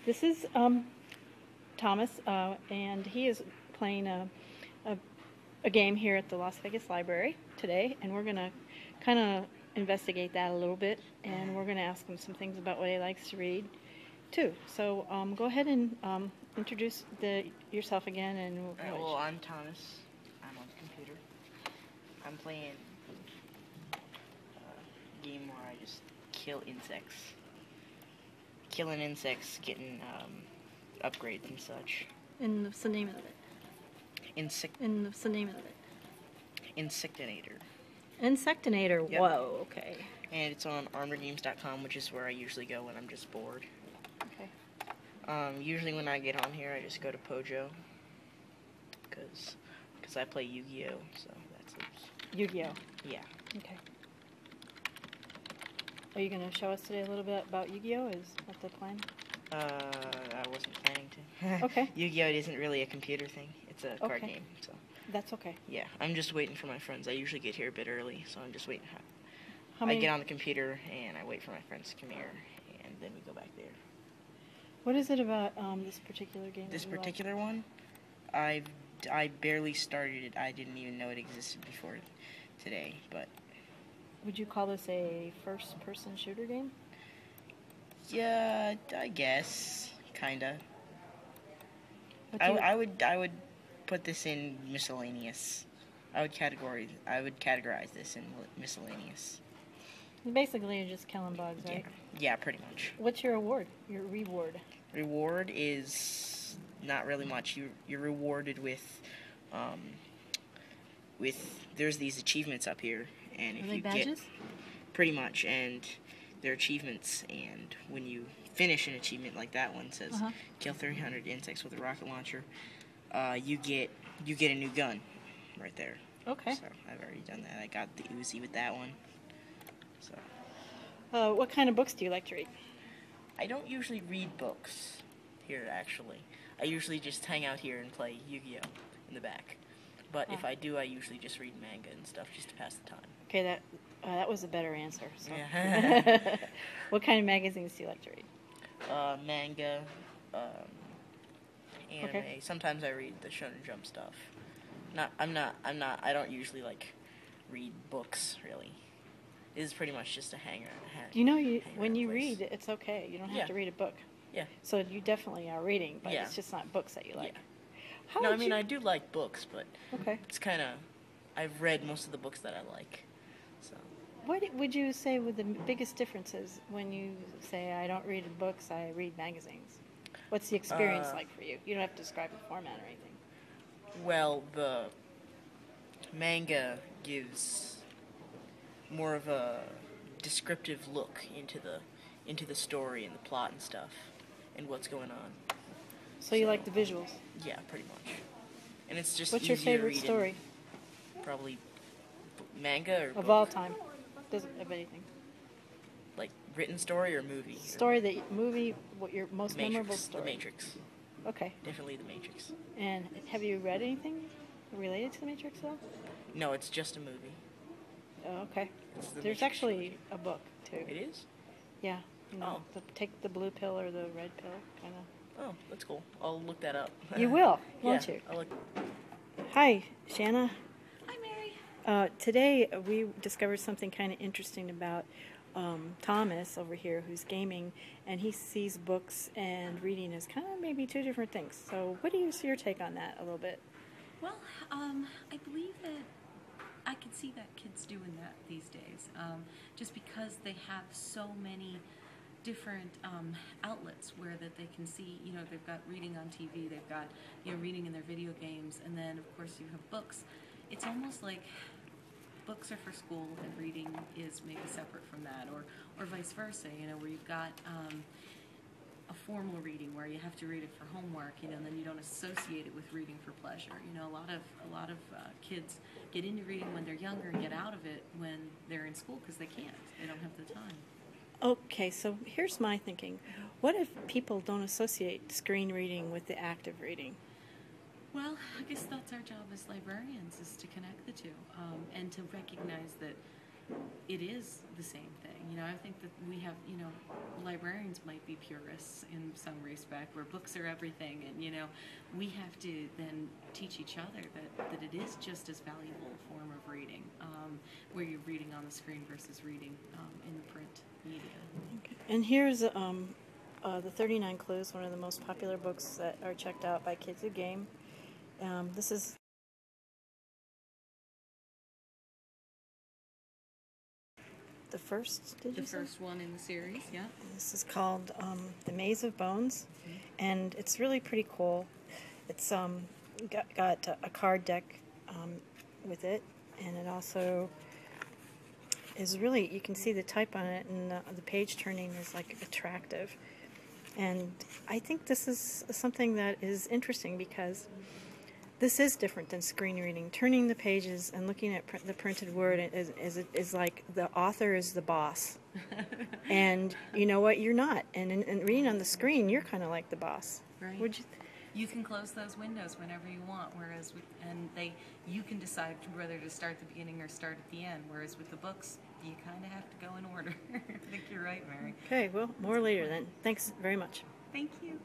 This is Thomas, and he is playing a, a game here at the Las Vegas Library today, and we're going to kind of investigate that a little bit, and we're going to ask him some things about what he likes to read, too. So go ahead and introduce yourself again. And well, I'm Thomas. I'm on the computer. I'm playing a game where I just kill insects. Killing insects, getting upgrades and such. And what's the name of it? And what's the name of it? Insectinator. Insectinator. Yep. Whoa. Okay. And it's on armorgames.com, which is where I usually go when I'm just bored. Okay. Usually when I get on here, I just go to Pojo, because I play Yu-Gi-Oh, so that's it. Yu-Gi-Oh. Yeah. Okay. Are you going to show us today a little bit about Yu-Gi-Oh? Is that the plan? I wasn't planning to. Okay. Yu-Gi-Oh isn't really a computer thing. It's a card game, so. That's okay. Yeah, I'm just waiting for my friends. I usually get here a bit early, so I'm just waiting. I get on the computer, and I wait for my friends to come here, and then we go back there. What is it about this particular game? This particular one? I barely started it. I didn't even know it existed before today, but... Would you call this a first-person shooter game? Yeah, I guess, kinda. I would put this in miscellaneous. I would categorize this in miscellaneous. Basically, you're just killing bugs, right? Yeah, pretty much. What's your reward? Your reward? Reward is not really much. You're rewarded with there's these achievements up here, and if you badges? get pretty much, and they're achievements, and when you finish an achievement like that one says kill 300 insects with a rocket launcher, you get a new gun right there. Okay. So I've already done that. I got the Uzi with that one. So. What kind of books do you like to read? I don't usually read books here, actually. I usually just hang out here and play Yu-Gi-Oh in the back. But if I do, I usually just read manga and stuff just to pass the time. Okay, that was a better answer. So. Yeah. What kind of magazines do you like to read? Manga, anime. Okay. Sometimes I read the Shonen Jump stuff. I don't usually read books really. This is pretty much just a hanger. You know, when you read, it's okay. You don't have to read a book. Yeah. So you definitely are reading, but it's just not books that you like. Yeah. I do like books, but it's kind of, I've read most of the books that I like. So. What would you say were the biggest differences when you say, I don't read books, I read magazines? What's the experience like for you? You don't have to describe the format or anything. Well, the manga gives more of a descriptive look into the story and the plot and stuff and what's going on. So you like the visuals? Yeah, pretty much. And it's just What's your favorite story? Probably manga or of book. all time. Doesn't have anything. Like written story or movie? Movie, what your most memorable story? The Matrix. Okay. Definitely The Matrix. And have you read anything related to The Matrix at all? No, it's just a movie. Oh, okay. Matrix There's actually a book, too. It is? Yeah. You know, take the blue pill or the red pill, kind of. Oh, that's cool. I'll look that up. You will, won't you? I'll look. Hi, Shanna. Hi, Mary. Today we discovered something kind of interesting about Thomas over here, who's gaming, and he sees books and reading as kind of maybe two different things. So what is your take on that a little bit? Well, I believe that I can see that kids doing that these days, just because they have so many different outlets where that they can see, they've got reading on TV, they've got, reading in their video games, and then, of course, you have books. It's almost like books are for school and reading is maybe separate from that, or vice versa, where you've got a formal reading where you have to read it for homework, and then you don't associate it with reading for pleasure. A lot of kids get into reading when they're younger and get out of it when they're in school because they can't. They don't have the time. Okay, so here's my thinking. What if people don't associate screen reading with the act of reading? Well, I guess that's our job as librarians, is to connect the two, and to recognize that it is the same thing. You know, I think that we have, you know, librarians might be purists in some respect, where books are everything, and you know, we have to then teach each other that it is just as valuable a form of reading, where you're reading on the screen versus reading in the print media. And here's the 39 Clues, one of the most popular books that are checked out by kids who game. This is the first, did you The say? first one in the series, yeah. This is called The Maze of Bones, and it's really pretty cool. It's got a card deck with it, and it also is really, you can see the type on it, and the page turning is like attractive. And I think this is something that is interesting because this is different than screen reading. Turning the pages and looking at the printed word is like the author is the boss. And you know what? You're not. And in reading on the screen, you're kind of like the boss. Right. Would you? You can close those windows whenever you want, whereas you can decide whether to start at the beginning or start at the end. Whereas with the books, you kind of have to go in order. I think you're right, Mary. Okay, well, more later then. Thanks very much. Thank you.